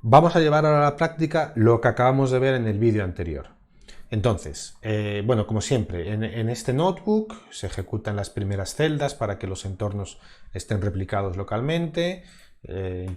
Vamos a llevar ahora a la práctica lo que acabamos de ver en el vídeo anterior. Entonces, bueno, como siempre, en este notebook se ejecutan las primeras celdas para que los entornos estén replicados localmente.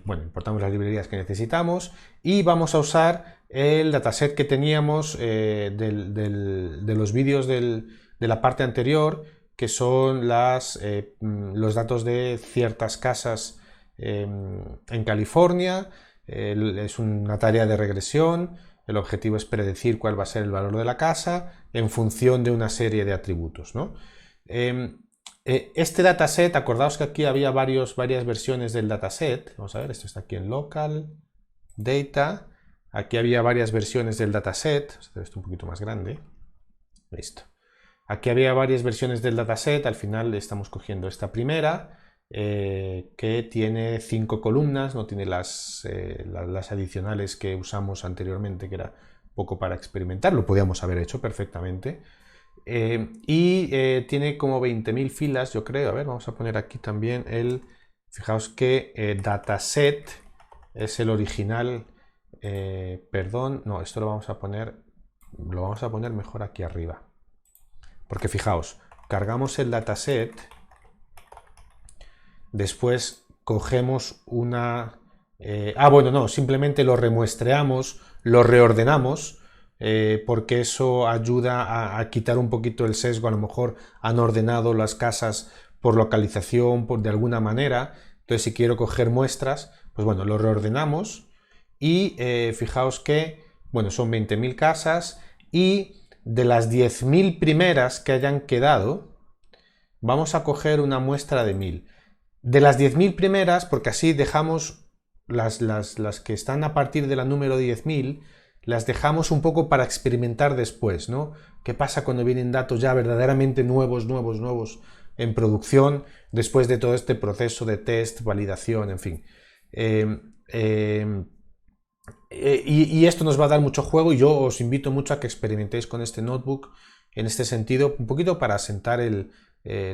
Bueno, importamos las librerías que necesitamos y vamos a usar el dataset que teníamos de los vídeos de la parte anterior, que son los datos de ciertas casas en California. Es una tarea de regresión. El objetivo es predecir cuál va a ser el valor de la casa en función de una serie de atributos, ¿no? Este dataset, acordaos que aquí había varias versiones del dataset. Vamos a ver, esto está aquí en Local, Data. Aquí había varias versiones del dataset. Esto es un poquito más grande. Listo. Aquí había varias versiones del dataset. Al final estamos cogiendo esta primera, que tiene 5 columnas, no tiene las adicionales que usamos anteriormente, que era poco para experimentar, lo podíamos haber hecho perfectamente. Tiene como 20.000 filas, yo creo. A ver, vamos a poner aquí también fijaos que dataset es el original. Perdón, no, esto lo vamos a poner mejor aquí arriba. Porque fijaos, cargamos el dataset, después cogemos bueno, no, simplemente lo remuestreamos, lo reordenamos, porque eso ayuda a quitar un poquito el sesgo. A lo mejor han ordenado las casas por localización, de alguna manera. Entonces, si quiero coger muestras, pues bueno, lo reordenamos y fijaos que, bueno, son 20.000 casas y de las 10.000 primeras que hayan quedado, vamos a coger una muestra de 1.000. De las 10.000 primeras, porque así dejamos las que están a partir de la número 10.000, las dejamos un poco para experimentar después, ¿no? ¿Qué pasa cuando vienen datos ya verdaderamente nuevos en producción, después de todo este proceso de test, validación, en fin? Y esto nos va a dar mucho juego, y yo os invito mucho a que experimentéis con este notebook en este sentido, un poquito para asentar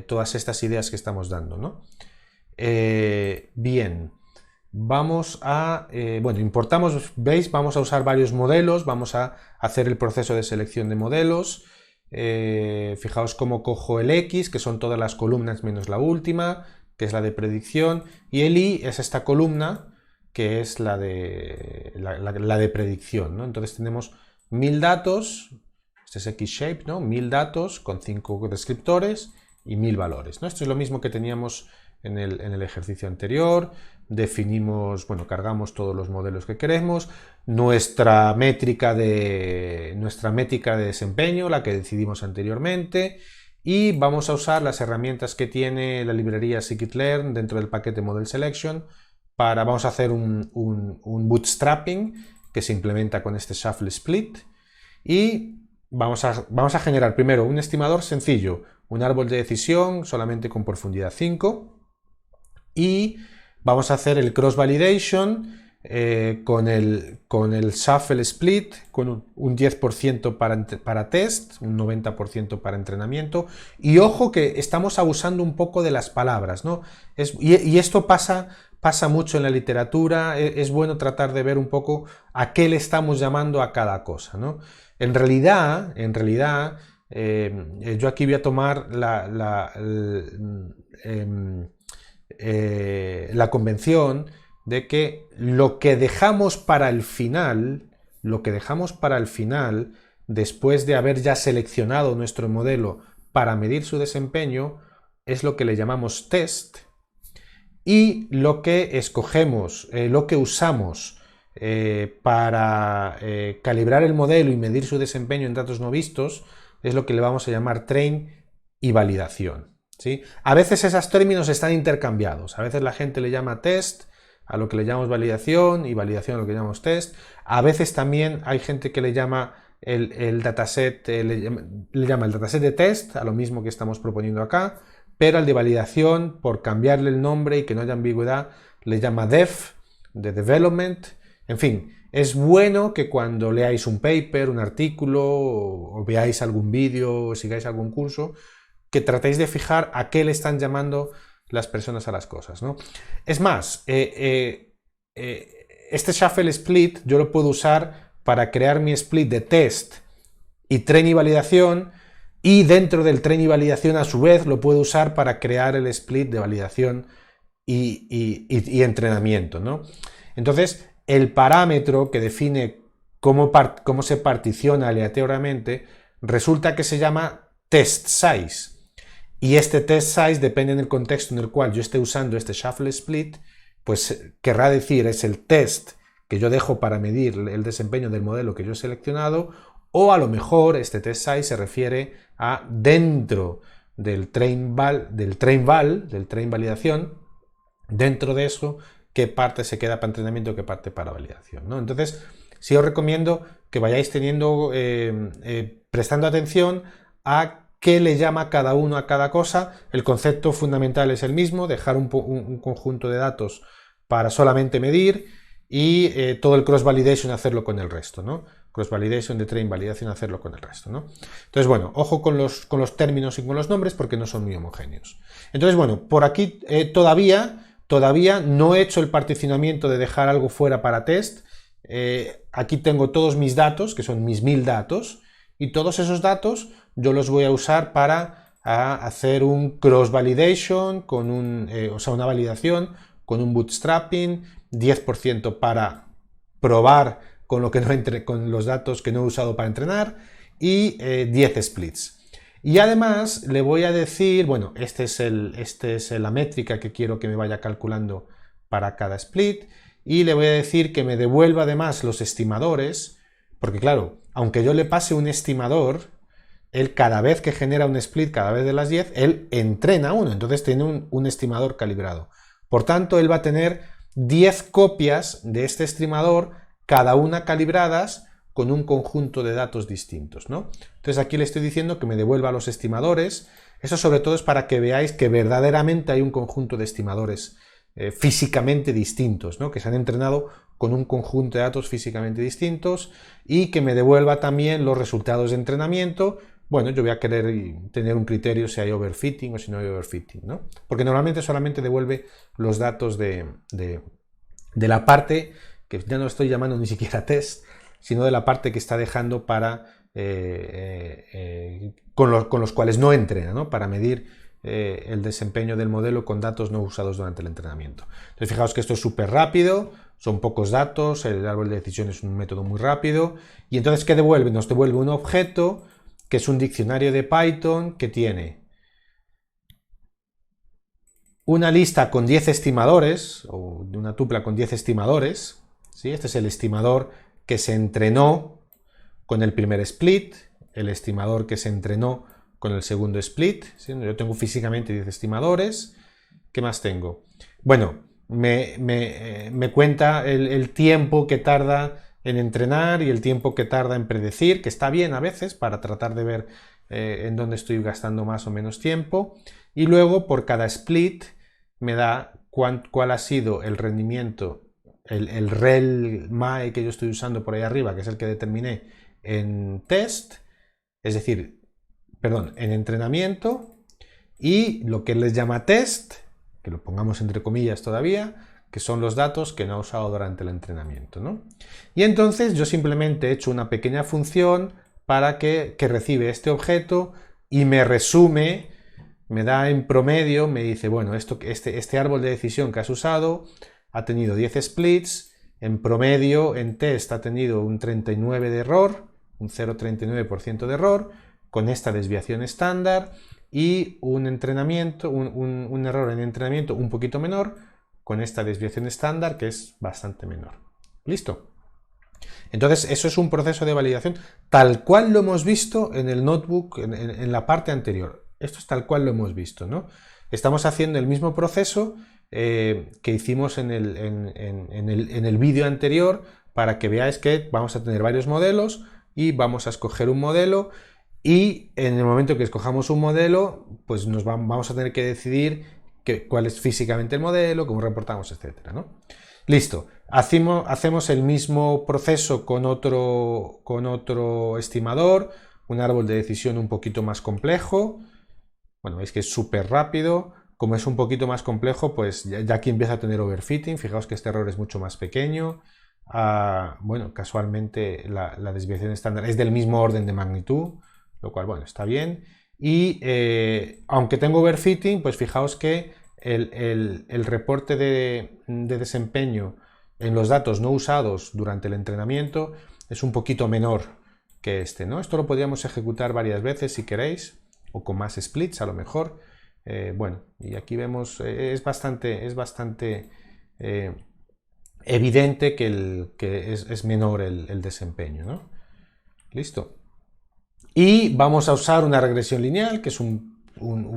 todas estas ideas que estamos dando, ¿no? Bien, vamos a, bueno, importamos, veis, vamos a usar varios modelos, vamos a hacer el proceso de selección de modelos. Fijaos cómo cojo el X, que son todas las columnas menos la última, que es la de predicción, y el Y es esta columna, que es la de predicción, ¿no? Entonces tenemos 1.000 datos, este es X-shape, ¿no? 1.000 datos con 5 descriptores y 1.000 valores, ¿no? Esto es lo mismo que teníamos en el ejercicio anterior. Definimos, bueno, cargamos todos los modelos que queremos, nuestra métrica de desempeño, la que decidimos anteriormente, y vamos a usar las herramientas que tiene la librería scikit-learn dentro del paquete Model Selection. Vamos a hacer un bootstrapping que se implementa con este shuffle split, y vamos a generar primero un estimador sencillo, un árbol de decisión solamente con profundidad 5, y vamos a hacer el cross validation con el shuffle split, con un 10% para test, un 90% para entrenamiento. Y ojo que estamos abusando un poco de las palabras, ¿no? Y esto pasa mucho en la literatura. Es bueno tratar de ver un poco a qué le estamos llamando a cada cosa, ¿no? En realidad, yo aquí voy a tomar la convención de que lo que dejamos para el final, después de haber ya seleccionado nuestro modelo para medir su desempeño, es lo que le llamamos test. Y lo que escogemos, lo que usamos para calibrar el modelo y medir su desempeño en datos no vistos, es lo que le vamos a llamar train y validación, ¿sí? A veces esos términos están intercambiados. A veces la gente le llama test a lo que le llamamos validación, y validación a lo que llamamos test. A veces también hay gente que le llama el dataset, le llama el dataset de test a lo mismo que estamos proponiendo acá, pero al de validación, por cambiarle el nombre y que no haya ambigüedad, le llama def, de development. En fin, es bueno que cuando leáis un paper, un artículo, o veáis algún vídeo, o sigáis algún curso, que tratéis de fijar a qué le están llamando las personas a las cosas, ¿no? Es más, este shuffle split yo lo puedo usar para crear mi split de test y train y validación, y dentro del train y validación a su vez lo puedo usar para crear el split de validación y entrenamiento, ¿no? Entonces, el parámetro que define cómo se particiona aleatoriamente resulta que se llama test size. Y este test size depende del contexto en el cual yo esté usando este shuffle split, pues querrá decir es el test que yo dejo para medir el desempeño del modelo que yo he seleccionado, o a lo mejor este test size se refiere a dentro del train validación, dentro de eso, qué parte se queda para entrenamiento, qué parte para validación, ¿no? Entonces, sí os recomiendo que vayáis teniendo, prestando atención a qué le llama cada uno a cada cosa. El concepto fundamental es el mismo, dejar un conjunto de datos para solamente medir, y todo el cross-validation hacerlo con el resto, ¿no? Cross-validation de train validación hacerlo con el resto, ¿no? Entonces, bueno, ojo con los términos y con los nombres porque no son muy homogéneos. Entonces, bueno, por aquí todavía no he hecho el particionamiento de dejar algo fuera para test. Aquí tengo todos mis datos, que son mis 1000 datos, y todos esos datos yo los voy a usar para hacer un cross-validation, o sea, una validación con un bootstrapping, 10% para probar con los datos que no he usado para entrenar, y 10 splits. Y además le voy a decir, bueno, esta es la métrica que quiero que me vaya calculando para cada split, y le voy a decir que me devuelva además los estimadores, porque claro, aunque yo le pase un estimador, él cada vez que genera un split, cada vez de las 10, él entrena uno, entonces tiene un estimador calibrado. Por tanto, él va a tener 10 copias de este estimador, cada una calibradas con un conjunto de datos distintos, ¿no? Entonces aquí le estoy diciendo que me devuelva los estimadores. Eso sobre todo es para que veáis que verdaderamente hay un conjunto de estimadores físicamente distintos, ¿no? Que se han entrenado con un conjunto de datos físicamente distintos, y que me devuelva también los resultados de entrenamiento. Bueno, yo voy a querer tener un criterio si hay overfitting o si no hay overfitting, ¿no? Porque normalmente solamente devuelve los datos de la parte que ya no estoy llamando ni siquiera test, sino de la parte que está dejando para con los cuales no entrena, ¿no? Para medir el desempeño del modelo con datos no usados durante el entrenamiento. Entonces, fijaos que esto es súper rápido, son pocos datos, el árbol de decisión es un método muy rápido, y entonces, ¿qué devuelve? Nos devuelve un objeto que es un diccionario de Python que tiene una lista con 10 estimadores, o una tupla con 10 estimadores, ¿sí? Este es el estimador que se entrenó con el primer split, el estimador que se entrenó con el segundo split, ¿sí? Yo tengo físicamente 10 estimadores. ¿Qué más tengo? Bueno, me cuenta el tiempo que tarda en entrenar y el tiempo que tarda en predecir, que está bien a veces para tratar de ver en dónde estoy gastando más o menos tiempo. Y luego por cada split me da cuál ha sido el rendimiento, el rel mae que yo estoy usando por ahí arriba, que es el que determiné en test, es decir, perdón, en entrenamiento, y lo que les llama test, que lo pongamos entre comillas todavía, que son los datos que no ha usado durante el entrenamiento, ¿no? Y entonces yo simplemente he hecho una pequeña función para que recibe este objeto y me resume, me da en promedio, me dice, bueno, este árbol de decisión que has usado ha tenido 10 splits, en promedio en test ha tenido un 39 de error, un 0,39% de error, con esta desviación estándar, y un error en entrenamiento un poquito menor, con esta desviación estándar que es bastante menor. ¿Listo? Entonces, eso es un proceso de validación tal cual lo hemos visto en el notebook, en la parte anterior. Esto es tal cual lo hemos visto, ¿no? Estamos haciendo el mismo proceso que hicimos en el vídeo anterior, para que veáis que vamos a tener varios modelos y vamos a escoger un modelo, y en el momento que escojamos un modelo, pues vamos a tener que decidir cuál es físicamente el modelo, cómo reportamos, etcétera, ¿no? Listo. Hacemos el mismo proceso con otro estimador, un árbol de decisión un poquito más complejo. Bueno, veis que es súper rápido. Como es un poquito más complejo, pues ya aquí empieza a tener overfitting. Fijaos que este error es mucho más pequeño. bueno, casualmente la desviación estándar es del mismo orden de magnitud, lo cual, bueno, está bien. Y aunque tengo overfitting, pues fijaos que el reporte de desempeño en los datos no usados durante el entrenamiento es un poquito menor que este, ¿no? Esto lo podríamos ejecutar varias veces si queréis, o con más splits a lo mejor. Bueno, y aquí vemos, es bastante evidente que es menor el desempeño, ¿no? Listo. Y vamos a usar una regresión lineal, que es un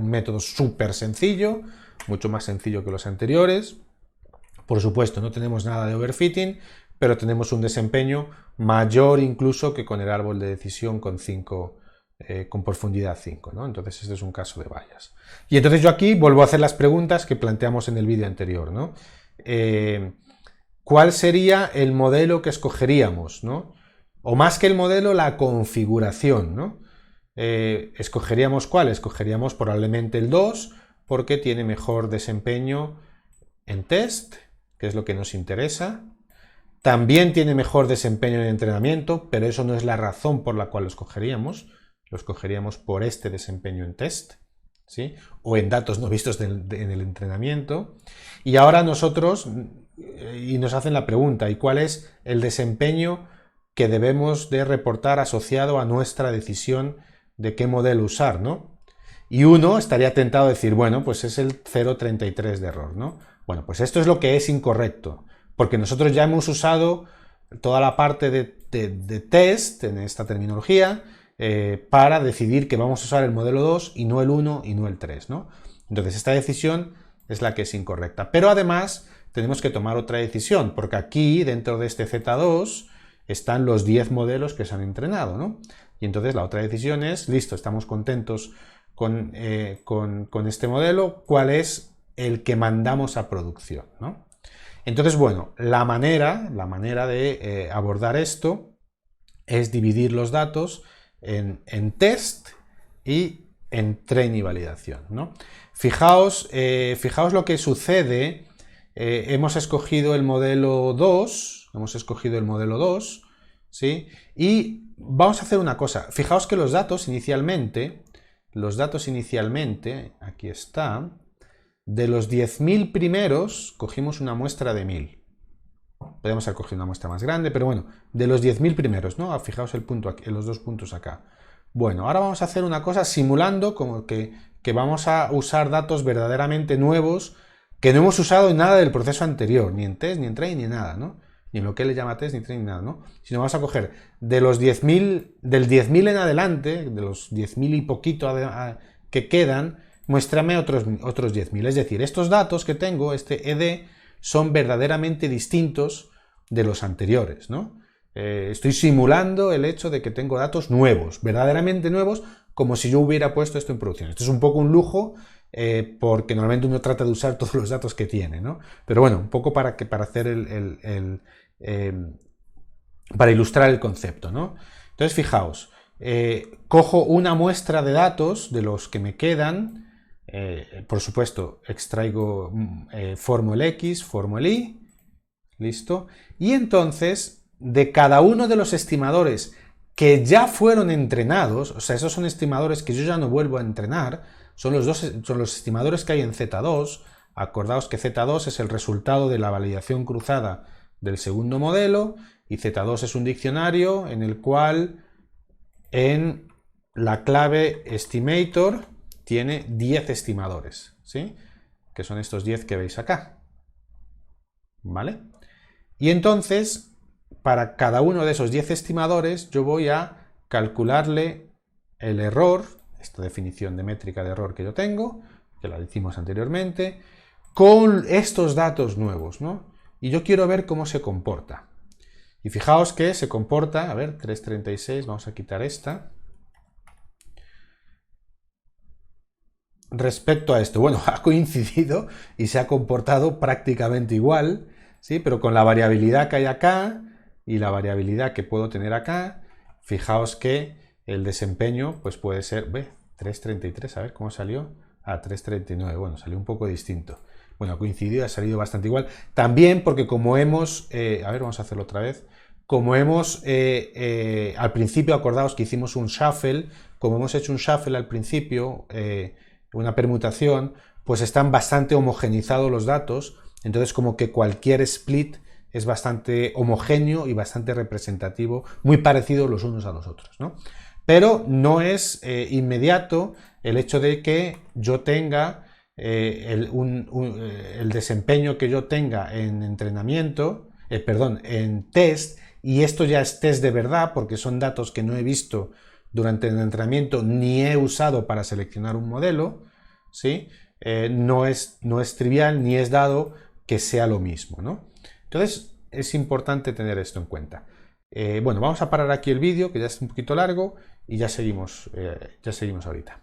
método súper sencillo, mucho más sencillo que los anteriores. Por supuesto, no tenemos nada de overfitting, pero tenemos un desempeño mayor incluso que con el árbol de decisión con profundidad 5, ¿no? Entonces este es un caso de vallas. Y entonces yo aquí vuelvo a hacer las preguntas que planteamos en el vídeo anterior, ¿no? ¿Cuál sería el modelo que escogeríamos, ¿no? O más que el modelo, la configuración, ¿no? ¿Escogeríamos cuál? Escogeríamos probablemente el 2, porque tiene mejor desempeño en test, que es lo que nos interesa. También tiene mejor desempeño en entrenamiento, pero eso no es la razón por la cual lo escogeríamos. Lo escogeríamos por este desempeño en test, ¿sí? O en datos no vistos en el entrenamiento. Y ahora nosotros, y nos hacen la pregunta, ¿y cuál es el desempeño que debemos de reportar asociado a nuestra decisión de qué modelo usar, ¿no? Y uno estaría tentado a decir, bueno, pues es el 0,33 de error, ¿no? Bueno, pues esto es lo que es incorrecto, porque nosotros ya hemos usado toda la parte de test en esta terminología para decidir que vamos a usar el modelo 2 y no el 1 y no el 3, ¿no? Entonces esta decisión es la que es incorrecta. Pero además tenemos que tomar otra decisión, porque aquí dentro de este Z2 están los 10 modelos que se han entrenado, ¿no? Y entonces la otra decisión es, listo, estamos contentos con este modelo, ¿cuál es el que mandamos a producción, ¿no? Entonces, bueno, la manera de abordar esto es dividir los datos en test y en train y validación, ¿no? Fijaos lo que sucede. Hemos escogido el modelo 2, ¿sí? Y vamos a hacer una cosa. Fijaos que los datos inicialmente, aquí está, de los 10.000 primeros cogimos una muestra de 1.000. Podemos haber cogido una muestra más grande, pero bueno, de los 10.000 primeros, ¿no? Fijaos el punto aquí, los dos puntos acá. Bueno, ahora vamos a hacer una cosa simulando como que vamos a usar datos verdaderamente nuevos que no hemos usado en nada del proceso anterior, ni en test, ni en train, ni en nada, ¿no? Ni en lo que le llama test, ni train, ni nada, ¿no? Sino vamos a coger de los 10.000, del 10.000 en adelante, de los 10.000 y poquito que quedan, muéstrame otros 10.000. Es decir, estos datos que tengo, este ED, son verdaderamente distintos de los anteriores, ¿no? Estoy simulando el hecho de que tengo datos nuevos, verdaderamente nuevos, como si yo hubiera puesto esto en producción. Esto es un poco un lujo, porque normalmente uno trata de usar todos los datos que tiene, ¿no? Pero bueno, un poco para hacer para ilustrar el concepto, ¿no? Entonces, fijaos, cojo una muestra de datos de los que me quedan, por supuesto, extraigo, formo el X, formo el Y, listo, y entonces, de cada uno de los estimadores que ya fueron entrenados, o sea, esos son estimadores que yo ya no vuelvo a entrenar, son los estimadores que hay en Z2. Acordaos que Z2 es el resultado de la validación cruzada del segundo modelo, y Z2 es un diccionario en el cual en la clave estimator tiene 10 estimadores, ¿sí? Que son estos 10 que veis acá, ¿vale? Y entonces, para cada uno de esos 10 estimadores, yo voy a calcularle el error, esta definición de métrica de error que yo tengo, que la hicimos anteriormente, con estos datos nuevos, ¿no? Y yo quiero ver cómo se comporta. Y fijaos que se comporta, a ver, 336, vamos a quitar esta. Respecto a esto, bueno, ha coincidido y se ha comportado prácticamente igual, ¿sí? Pero con la variabilidad que hay acá y la variabilidad que puedo tener acá, fijaos que el desempeño pues puede ser, 333, a ver cómo salió, 339, bueno, salió un poco distinto. bueno, ha coincidido, ha salido bastante igual. También porque como hemos, a ver, vamos a hacerlo otra vez. Como hemos, al principio, acordaos que hicimos un shuffle, como hemos hecho un shuffle al principio, una permutación, pues están bastante homogenizados los datos, entonces como que cualquier split es bastante homogéneo y bastante representativo, muy parecidos los unos a los otros, ¿no? Pero no es inmediato el hecho de que yo tenga el desempeño que yo tenga en entrenamiento, en test, y esto ya es test de verdad, porque son datos que no he visto durante el entrenamiento ni he usado para seleccionar un modelo, ¿sí? No es trivial ni es dado que sea lo mismo, ¿no? Entonces es importante tener esto en cuenta. Bueno, vamos a parar aquí el vídeo, que ya es un poquito largo, y ya seguimos ahorita.